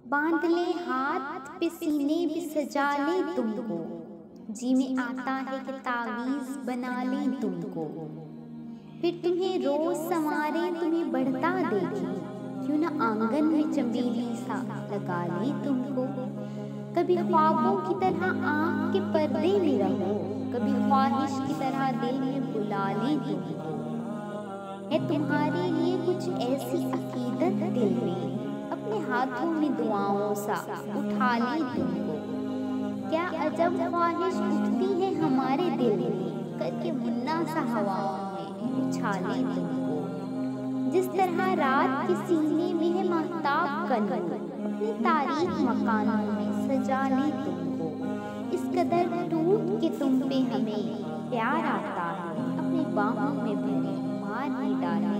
बांध ले हाथ पे सीने पे सजा ले तुमको, जी में आता है कि तावीज़ बना ले तुमको। फिर तुम्हें रोज संवारे तुम्हें बढ़ता देखे, क्यों ना आंगन में चमेली सा लगा ले तुमको। कभी ख्वाबों की तरह आँख के पर्दे में रहो, कभी ख्वाहिश की तरह दिल में बुला ले तुमको। है तुम्हारे लिए कुछ ऐसी अकीदत दिल में, अपने हाथों में दुआओं सा उठा ले तुमको। क्या अजब ख्वाहिश उठती है हमारे दिल में, करके मुन्ना सा हवाओं में उछाले तुमको। जिस तरह रात के सीने में है महताब का नूर, अपनी तारीख मकानों में सजा ले तुमको। इस कदर टूट के तुम पे हमें प्यार आता है, अपनी बाहों में भरे मार ही डाले